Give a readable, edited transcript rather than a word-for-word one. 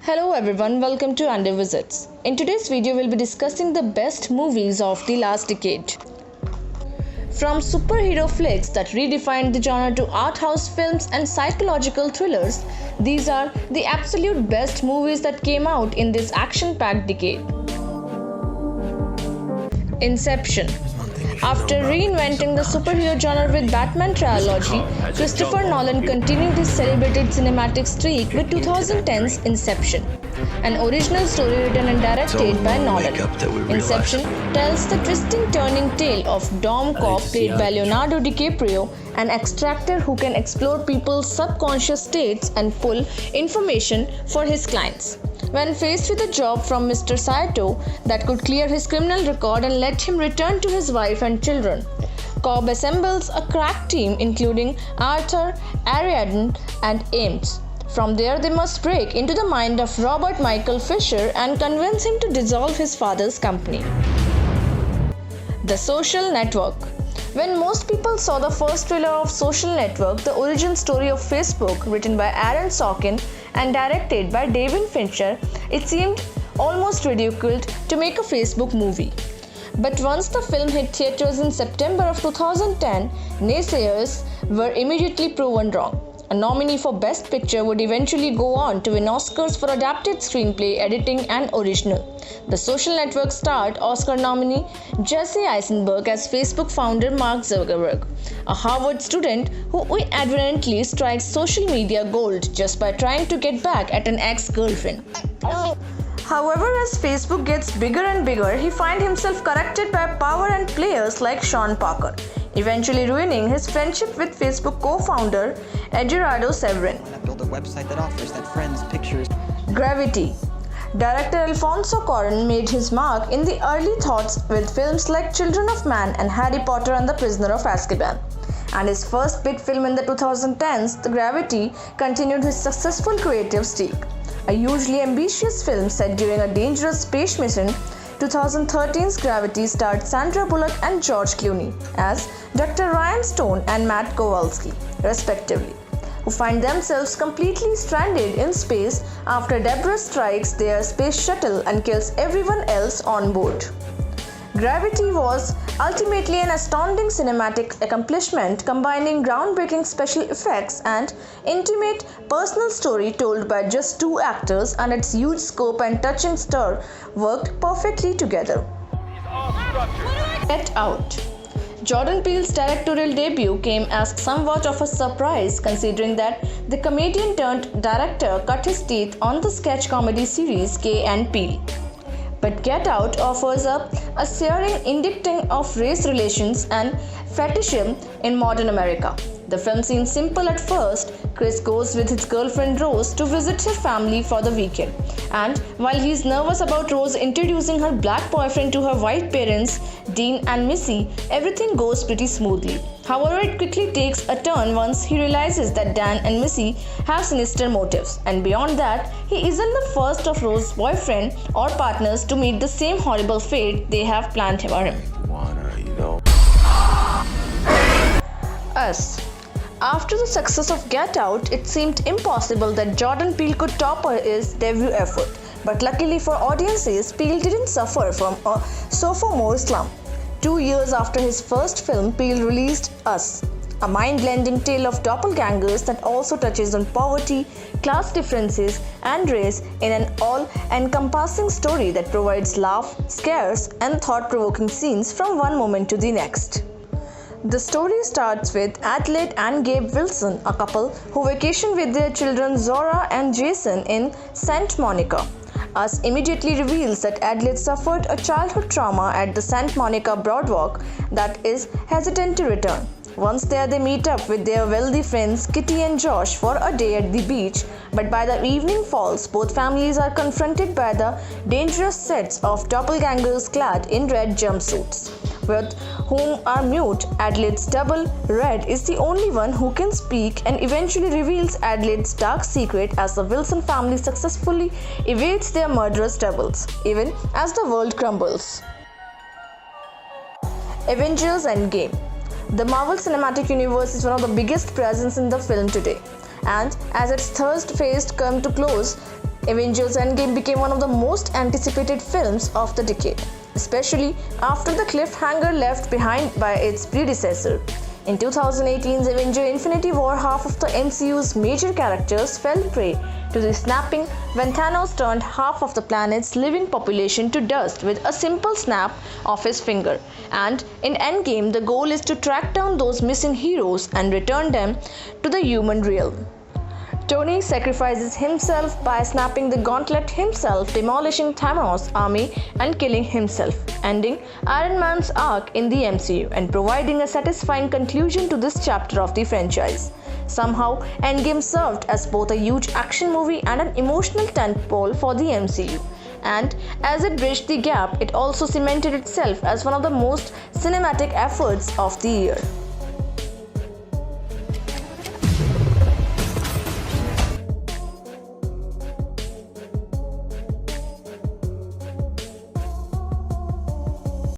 Hello everyone, welcome to Under Visits. In today's video, we'll be discussing the best movies of the last decade. From superhero flicks that redefined the genre to art house films and psychological thrillers, these are the absolute best movies that came out in this action-packed decade. Inception. After reinventing the superhero genre with Batman trilogy, Christopher Nolan continued his celebrated cinematic streak with 2010's Inception, an original story written and directed by Nolan. Inception tells the twisting turning tale of Dom Cobb played by Leonardo DiCaprio, an extractor who can explore people's subconscious states and pull information for his clients. When faced with a job from Mr. Saito that could clear his criminal record and let him return to his wife and children, Cobb assembles a crack team including Arthur, Ariadne, and Ames. From there, they must break into the mind of Robert Michael Fisher and convince him to dissolve his father's company. The Social Network. When most people saw the first trailer of Social Network, the origin story of Facebook, written by Aaron Sorkin and directed by David Fincher, it seemed almost ridiculous to make a Facebook movie. But once the film hit theaters in September of 2010, naysayers were immediately proven wrong. A nominee for Best Picture would eventually go on to win Oscars for Adapted Screenplay, Editing and Original. The Social Network starred Oscar nominee Jesse Eisenberg as Facebook founder Mark Zuckerberg, a Harvard student who inadvertently strikes social media gold just by trying to get back at an ex-girlfriend. However, as Facebook gets bigger and bigger, he finds himself corrected by power and players like Sean Parker, eventually ruining his friendship with Facebook co-founder Eduardo Severin. Build a website that offers that friends, pictures. Gravity. Director Alfonso Cuarón made his mark in the early thoughts with films like Children of Man and Harry Potter and the Prisoner of Azkaban. And his first big film in the 2010s, The Gravity, continued his successful creative streak. A hugely ambitious film set during a dangerous space mission, 2013's Gravity starred Sandra Bullock and George Clooney as Dr. Ryan Stone and Matt Kowalski, respectively, who find themselves completely stranded in space after Debris strikes their space shuttle and kills everyone else on board. Gravity was ultimately an astounding cinematic accomplishment, combining groundbreaking special effects and intimate personal story told by just two actors, and its huge scope and touching stir worked perfectly together. Get Out. Jordan Peele's directorial debut came as somewhat of a surprise, considering that the comedian turned director cut his teeth on the sketch comedy series Key and Peele. But Get Out offers up a searing indicting of race relations and fetishism in modern America. The film seems simple at first. Chris goes with his girlfriend Rose to visit her family for the weekend, and while he is nervous about Rose introducing her black boyfriend to her white parents, Dean and Missy, everything goes pretty smoothly. However, it quickly takes a turn once he realizes that Dan and Missy have sinister motives, and beyond that, he isn't the first of Rose's boyfriend or partners to meet the same horrible fate they have planned for him. Us. After the success of Get Out, it seemed impossible that Jordan Peele could top his debut effort. But luckily for audiences, Peele didn't suffer from a sophomore slump. 2 years after his first film, Peele released Us, a mind-blending tale of doppelgangers that also touches on poverty, class differences, and race in an all-encompassing story that provides laugh, scares, and thought-provoking scenes from one moment to the next. The story starts with Adelaide and Gabe Wilson, a couple who vacation with their children Zora and Jason in Santa Monica. Us immediately reveals that Adelaide suffered a childhood trauma at the Santa Monica Boardwalk that is hesitant to return. Once there, they meet up with their wealthy friends Kitty and Josh for a day at the beach, but by the evening falls, both families are confronted by the dangerous sets of doppelgangers clad in red jumpsuits, with whom are mute. Adelaide's double, Red, is the only one who can speak and eventually reveals Adelaide's dark secret as the Wilson family successfully evades their murderous doubles, even as the world crumbles. Avengers Endgame. The Marvel Cinematic Universe is one of the biggest presence in the film today, and as its third phase comes to close, Avengers Endgame became one of the most anticipated films of the decade, especially after the cliffhanger left behind by its predecessor. In 2018's Avengers Infinity War, half of the MCU's major characters fell prey to the snapping when Thanos turned half of the planet's living population to dust with a simple snap of his finger. And in Endgame, the goal is to track down those missing heroes and return them to the human realm. Tony sacrifices himself by snapping the gauntlet himself, demolishing Thanos' army and killing himself, ending Iron Man's arc in the MCU and providing a satisfying conclusion to this chapter of the franchise. Somehow, Endgame served as both a huge action movie and an emotional tentpole for the MCU. And as it bridged the gap, it also cemented itself as one of the most cinematic efforts of the year.